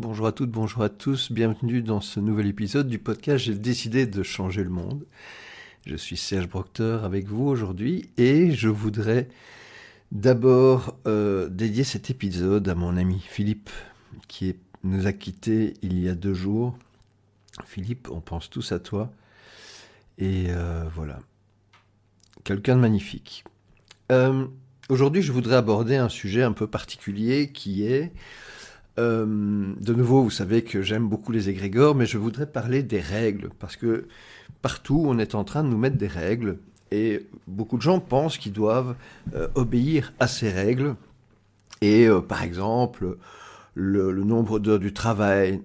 Bonjour à toutes, bonjour à tous, bienvenue dans ce nouvel épisode du podcast J'ai décidé de changer le monde. Je suis Serge Proctor avec vous aujourd'hui et je voudrais d'abord dédier cet épisode à mon ami Philippe nous a quittés il y a 2 jours. Philippe, on pense tous à toi et voilà, quelqu'un de magnifique. Aujourd'hui, je voudrais aborder un sujet un peu particulier qui est de nouveau, vous savez que j'aime beaucoup les égrégores, mais je voudrais parler des règles, parce que partout, on est en train de nous mettre des règles, et beaucoup de gens pensent qu'ils doivent obéir à ces règles, et par exemple, le nombre d'heures du travail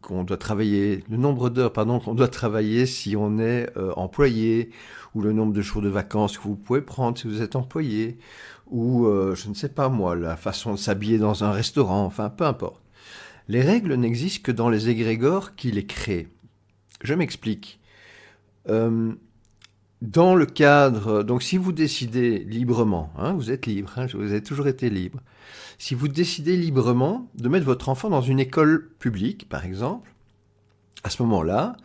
qu'on doit travailler, le nombre d'heures pardon qu'on doit travailler si on est employé, ou le nombre de jours de vacances que vous pouvez prendre si vous êtes employé, ou je ne sais pas moi, la façon de s'habiller dans un restaurant, enfin peu importe. Les règles n'existent que dans les égrégores qui les créent. Je m'explique. Euh, Dans le cadre, donc si vous décidez librement, hein, vous êtes libre, hein, vous avez toujours été libre. Si vous décidez librement de mettre votre enfant dans une école publique, par exemple, à ce moment-là,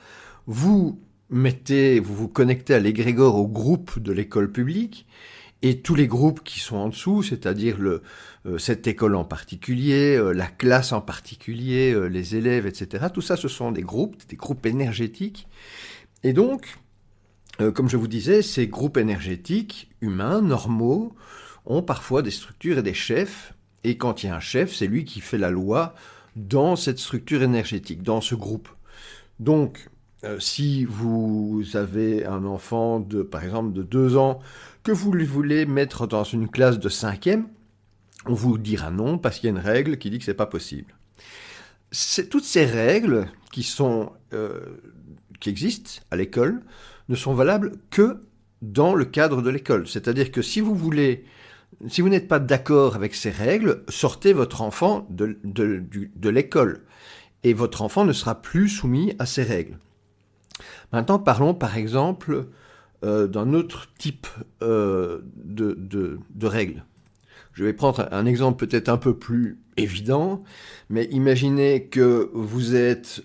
vous vous connectez à l'égrégore, au groupe de l'école publique, et tous les groupes qui sont en dessous, c'est-à-dire cette école en particulier, la classe en particulier, les élèves, etc. Tout ça, ce sont des groupes énergétiques. Et donc, comme je vous disais, ces groupes énergétiques, humains, normaux, ont parfois des structures et des chefs. Et quand il y a un chef, c'est lui qui fait la loi dans cette structure énergétique, dans ce groupe. Donc, si vous avez un enfant par exemple, de 2 ans, que vous lui voulez mettre dans une classe de 5e, on vous dira non parce qu'il y a une règle qui dit que c'est pas possible. Toutes ces règles qui existent à l'école ne sont valables que dans le cadre de l'école. C'est-à-dire que si vous n'êtes pas d'accord avec ces règles, sortez votre enfant de l'école et votre enfant ne sera plus soumis à ces règles. Maintenant, parlons par exemple d'un autre type de règles. Je vais prendre un exemple peut-être un peu plus évident, mais imaginez que vous êtes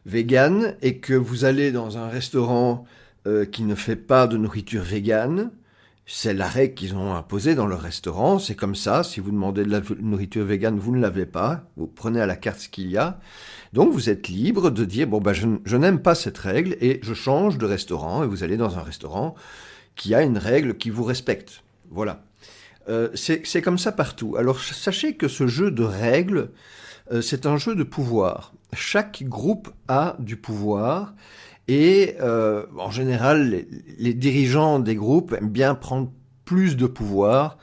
vegan et que vous allez dans un restaurant qui ne fait pas de nourriture végane. C'est la règle qu'ils ont imposée dans leur restaurant, c'est comme ça, si vous demandez de la nourriture végane, vous ne l'avez pas, vous prenez à la carte ce qu'il y a. Donc vous êtes libre de dire, bon je n'aime pas cette règle et je change de restaurant, et vous allez dans un restaurant qui a une règle qui vous respecte. Voilà. C'est comme ça partout. Alors sachez que ce jeu de règles, c'est un jeu de pouvoir. Chaque groupe a du pouvoir, et en général, les dirigeants des groupes aiment bien prendre plus de pouvoir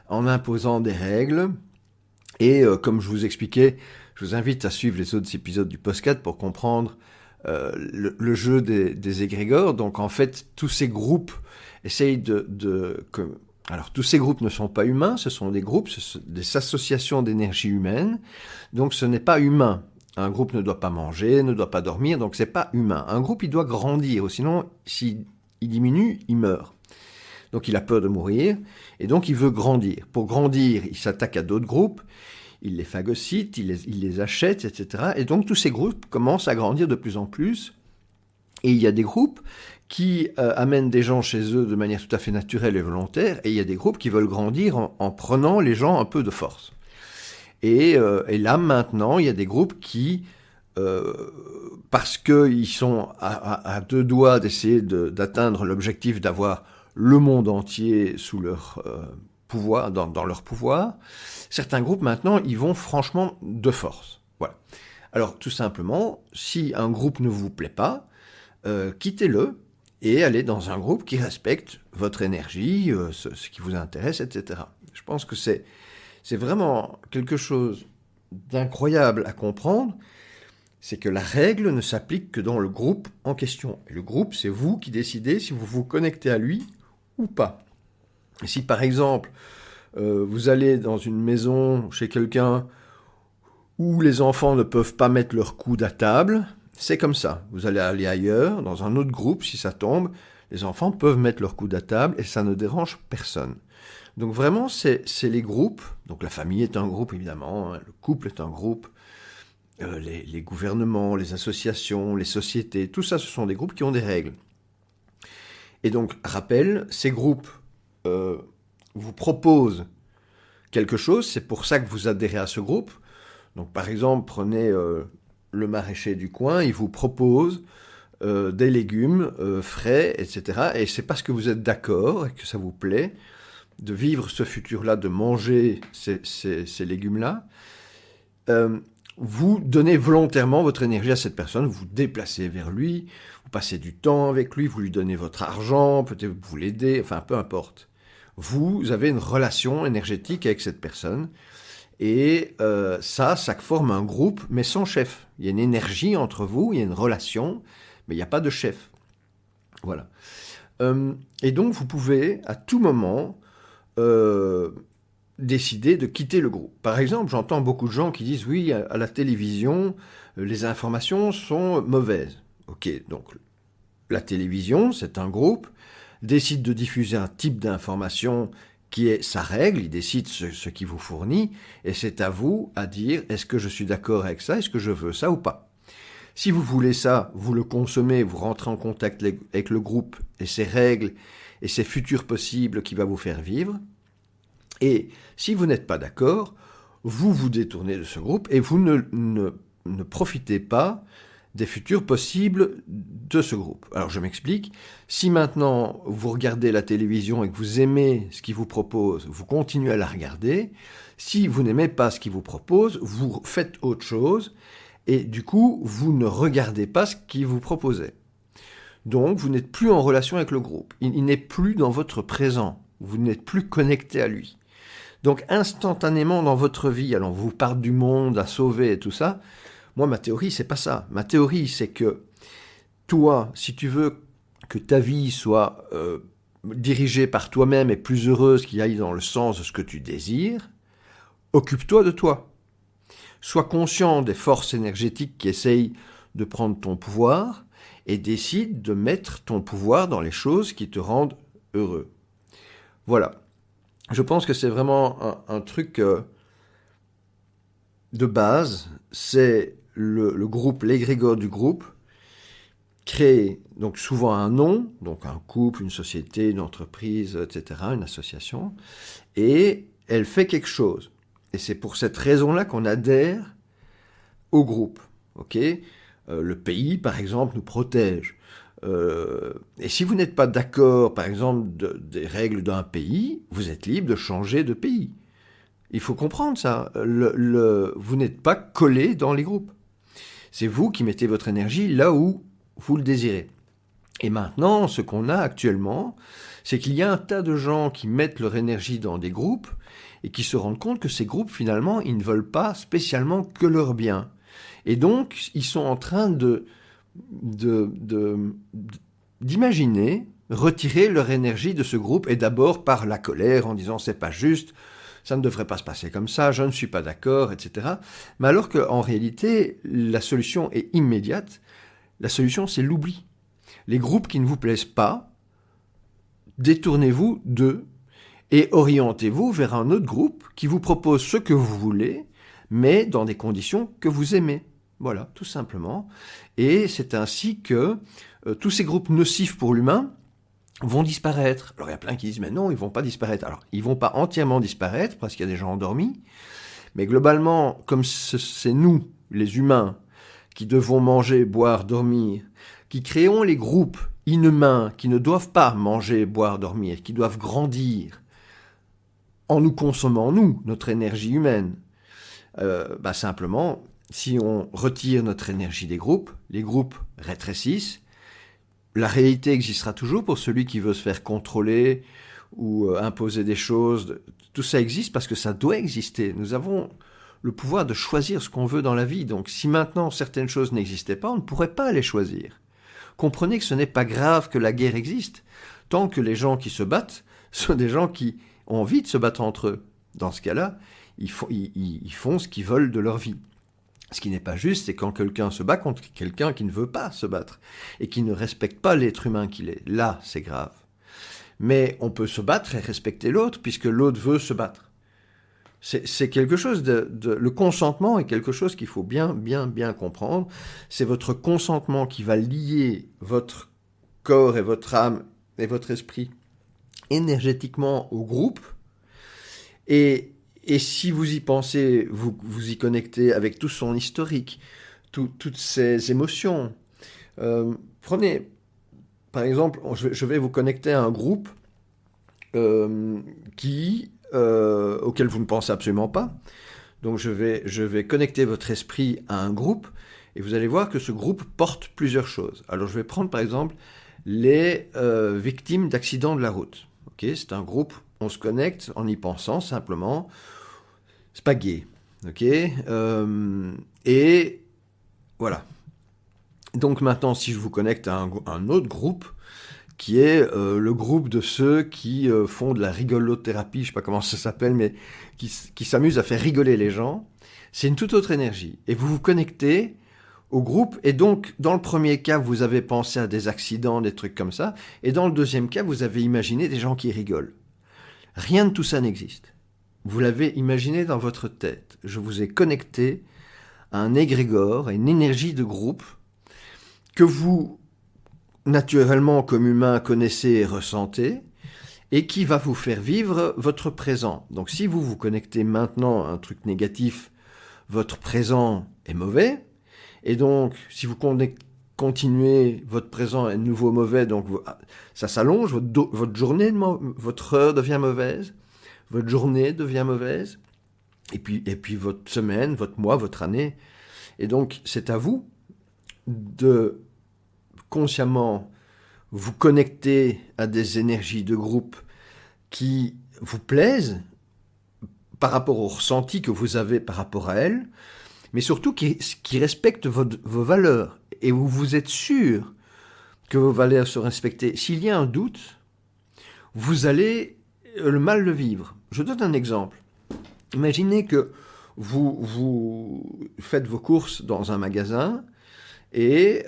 en imposant des règles. Et comme je vous expliquais, je vous invite à suivre les autres épisodes du podcast pour comprendre le jeu des égrégores. Donc en fait, tous ces groupes essayent alors tous ces groupes ne sont pas humains, ce sont des groupes, ce sont des associations d'énergie humaine. Donc ce n'est pas humain. Un groupe ne doit pas manger, ne doit pas dormir, donc c'est pas humain. Un groupe, il doit grandir, sinon, s'il diminue, il meurt. Donc il a peur de mourir, et donc il veut grandir. Pour grandir, il s'attaque à d'autres groupes, il les phagocyte, il les achète, etc. Et donc tous ces groupes commencent à grandir de plus en plus. Et il y a des groupes qui amènent des gens chez eux de manière tout à fait naturelle et volontaire, et il y a des groupes qui veulent grandir en prenant les gens un peu de force. Et là, maintenant, il y a des groupes qui, parce qu'ils sont à 2 doigts d'essayer d'atteindre l'objectif d'avoir le monde entier sous leur pouvoir, dans leur pouvoir, certains groupes, maintenant, ils vont franchement de force. Voilà. Alors, tout simplement, si un groupe ne vous plaît pas, quittez-le et allez dans un groupe qui respecte votre énergie, ce qui vous intéresse, etc. Je pense que c'est vraiment quelque chose d'incroyable à comprendre, c'est que la règle ne s'applique que dans le groupe en question. Et le groupe, c'est vous qui décidez si vous vous connectez à lui ou pas. Et si par exemple, vous allez dans une maison chez quelqu'un où les enfants ne peuvent pas mettre leur coude à table, c'est comme ça. Vous allez aller ailleurs, dans un autre groupe, si ça tombe, les enfants peuvent mettre leur coude à table et ça ne dérange personne. Donc vraiment, c'est les groupes. Donc la famille est un groupe, évidemment, hein, le couple est un groupe, les gouvernements, les associations, les sociétés, tout ça, ce sont des groupes qui ont des règles. Et donc, rappel, ces groupes vous proposent quelque chose, c'est pour ça que vous adhérez à ce groupe. Donc, par exemple, prenez le maraîcher du coin, il vous propose des légumes frais, etc. Et c'est parce que vous êtes d'accord et que ça vous plaît de vivre ce futur-là, de manger ces légumes-là. Vous donnez volontairement votre énergie à cette personne, vous vous déplacez vers lui, vous passez du temps avec lui, vous lui donnez votre argent, peut-être vous l'aidez, enfin peu importe. Vous avez une relation énergétique avec cette personne. Et ça forme un groupe, mais sans chef. Il y a une énergie entre vous, il y a une relation, mais il n'y a pas de chef. Voilà. Et donc, vous pouvez, à tout moment, décider de quitter le groupe. Par exemple, j'entends beaucoup de gens qui disent « Oui, à la télévision, les informations sont mauvaises. » Ok, donc la télévision, c'est un groupe, décide de diffuser un type d'information qui est sa règle, il décide ce qu'il vous fournit, et c'est à vous à dire est-ce que je suis d'accord avec ça, est-ce que je veux ça ou pas. Si vous voulez ça, vous le consommez, vous rentrez en contact avec le groupe et ses règles et ses futurs possibles qui va vous faire vivre. Et si vous n'êtes pas d'accord, vous vous détournez de ce groupe et vous ne profitez pas des futurs possibles de ce groupe. Alors je m'explique, si maintenant vous regardez la télévision et que vous aimez ce qu'il vous propose, vous continuez à la regarder. Si vous n'aimez pas ce qu'il vous propose, vous faites autre chose et du coup vous ne regardez pas ce qu'il vous proposait. Donc vous n'êtes plus en relation avec le groupe, il n'est plus dans votre présent, vous n'êtes plus connecté à lui. Donc instantanément dans votre vie, alors vous parlez du monde à sauver et tout ça, moi, ma théorie, c'est pas ça. Ma théorie, c'est que toi, si tu veux que ta vie soit dirigée par toi-même et plus heureuse, qu'il aille dans le sens de ce que tu désires, occupe-toi de toi. Sois conscient des forces énergétiques qui essayent de prendre ton pouvoir et décide de mettre ton pouvoir dans les choses qui te rendent heureux. Voilà. Je pense que c'est vraiment un truc de base, c'est le groupe, l'égrégore du groupe, crée donc souvent un nom, donc un couple, une société, une entreprise, etc., une association, et elle fait quelque chose. Et c'est pour cette raison-là qu'on adhère au groupe. Okay, le pays, par exemple, nous protège. Et si vous n'êtes pas d'accord, par exemple, des règles d'un pays, vous êtes libre de changer de pays. Il faut comprendre ça. Vous n'êtes pas collé dans les groupes. C'est vous qui mettez votre énergie là où vous le désirez. Et maintenant, ce qu'on a actuellement, c'est qu'il y a un tas de gens qui mettent leur énergie dans des groupes et qui se rendent compte que ces groupes, finalement, ils ne veulent pas spécialement que leur bien. Et donc, ils sont en train d'imaginer retirer leur énergie de ce groupe, et d'abord par la colère, en disant « c'est pas juste », ça ne devrait pas se passer comme ça, je ne suis pas d'accord, etc. Mais alors qu'en réalité, la solution est immédiate. La solution, c'est l'oubli. Les groupes qui ne vous plaisent pas, détournez-vous d'eux et orientez-vous vers un autre groupe qui vous propose ce que vous voulez, mais dans des conditions que vous aimez. Voilà, tout simplement. Et c'est ainsi que tous ces groupes nocifs pour l'humain vont disparaître. Alors il y a plein qui disent mais non, ils vont pas disparaître. Alors ils vont pas entièrement disparaître parce qu'il y a des gens endormis, mais globalement, comme c'est nous, les humains, qui devons manger, boire, dormir, qui créons les groupes inhumains qui ne doivent pas manger, boire, dormir, qui doivent grandir en nous consommant, nous, notre énergie humaine, simplement, si on retire notre énergie des groupes, les groupes rétrécissent. La réalité existera toujours pour celui qui veut se faire contrôler ou imposer des choses. Tout ça existe parce que ça doit exister. Nous avons le pouvoir de choisir ce qu'on veut dans la vie. Donc si maintenant certaines choses n'existaient pas, on ne pourrait pas les choisir. Comprenez que ce n'est pas grave que la guerre existe, tant que les gens qui se battent sont des gens qui ont envie de se battre entre eux. Dans ce cas-là, ils font ce qu'ils veulent de leur vie. Ce qui n'est pas juste, c'est quand quelqu'un se bat contre quelqu'un qui ne veut pas se battre et qui ne respecte pas l'être humain qu'il est. Là, c'est grave. Mais on peut se battre et respecter l'autre puisque l'autre veut se battre. C'est quelque chose le consentement est quelque chose qu'il faut bien comprendre. C'est votre consentement qui va lier votre corps et votre âme et votre esprit énergétiquement au groupe. Et si vous y pensez, vous y connectez avec tout son historique, toutes ses émotions. Prenez, par exemple, je vais vous connecter à un groupe auquel vous ne pensez absolument pas. Donc je vais connecter votre esprit à un groupe et vous allez voir que ce groupe porte plusieurs choses. Alors je vais prendre par exemple les victimes d'accidents de la route. Okay, c'est un groupe, on se connecte en y pensant simplement. C'est pas gay. Okay, et voilà. Donc maintenant, si je vous connecte à un autre groupe, qui est le groupe de ceux qui font de la rigolothérapie, je ne sais pas comment ça s'appelle, mais qui s'amusent à faire rigoler les gens, c'est une toute autre énergie. Et vous vous connectez au groupe, et donc, dans le premier cas, vous avez pensé à des accidents, des trucs comme ça, et dans le deuxième cas, vous avez imaginé des gens qui rigolent. Rien de tout ça n'existe. Vous l'avez imaginé dans votre tête. Je vous ai connecté à un égrégore, à une énergie de groupe que vous, naturellement, comme humain, connaissez et ressentez, et qui va vous faire vivre votre présent. Donc si vous vous connectez maintenant à un truc négatif, votre présent est mauvais, et donc si vous continuez, votre présent est de nouveau mauvais, donc ça s'allonge, votre journée, votre heure devient mauvaise, votre journée devient mauvaise, et puis votre semaine, votre mois, votre année. Et donc c'est à vous de consciemment vous connecter à des énergies de groupe qui vous plaisent par rapport au ressenti que vous avez par rapport à elles, mais surtout qui respectent vos valeurs. Et vous êtes sûr que vos valeurs sont respectées. S'il y a un doute, vous allez mal le vivre. Je donne un exemple. Imaginez que vous faites vos courses dans un magasin et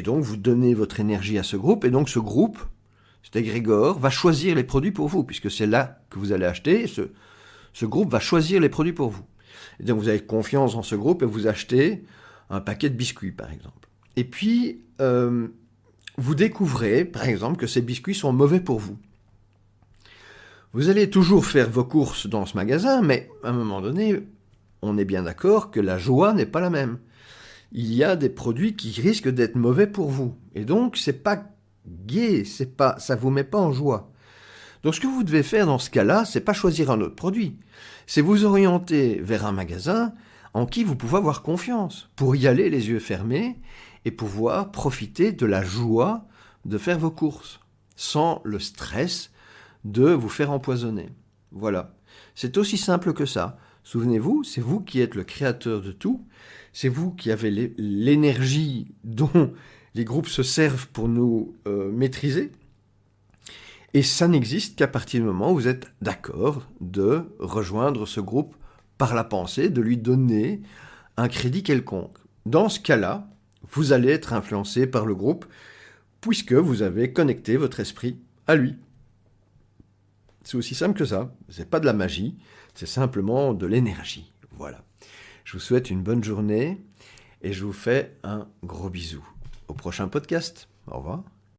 donc vous donnez votre énergie à ce groupe, et donc ce groupe, cet égrégore, va choisir les produits pour vous, puisque c'est là que vous allez acheter, et ce groupe va choisir les produits pour vous. Et donc vous avez confiance en ce groupe et vous achetez un paquet de biscuits, par exemple. Et puis, vous découvrez, par exemple, que ces biscuits sont mauvais pour vous. Vous allez toujours faire vos courses dans ce magasin, mais à un moment donné, on est bien d'accord que la joie n'est pas la même. Il y a des produits qui risquent d'être mauvais pour vous. Et donc, c'est pas gai, ça vous met pas en joie. Donc, ce que vous devez faire dans ce cas-là, c'est pas choisir un autre produit. C'est vous orienter vers un magasin en qui vous pouvez avoir confiance, pour y aller les yeux fermés et pouvoir profiter de la joie de faire vos courses, sans le stress de vous faire empoisonner. Voilà. C'est aussi simple que ça. Souvenez-vous, c'est vous qui êtes le créateur de tout, c'est vous qui avez l'énergie dont les groupes se servent pour nous maîtriser, et ça n'existe qu'à partir du moment où vous êtes d'accord de rejoindre ce groupe par la pensée, de lui donner un crédit quelconque. Dans ce cas-là, vous allez être influencé par le groupe, puisque vous avez connecté votre esprit à lui. C'est aussi simple que ça. C'est pas de la magie, c'est simplement de l'énergie. Voilà. Je vous souhaite une bonne journée et je vous fais un gros bisou. Au prochain podcast. Au revoir.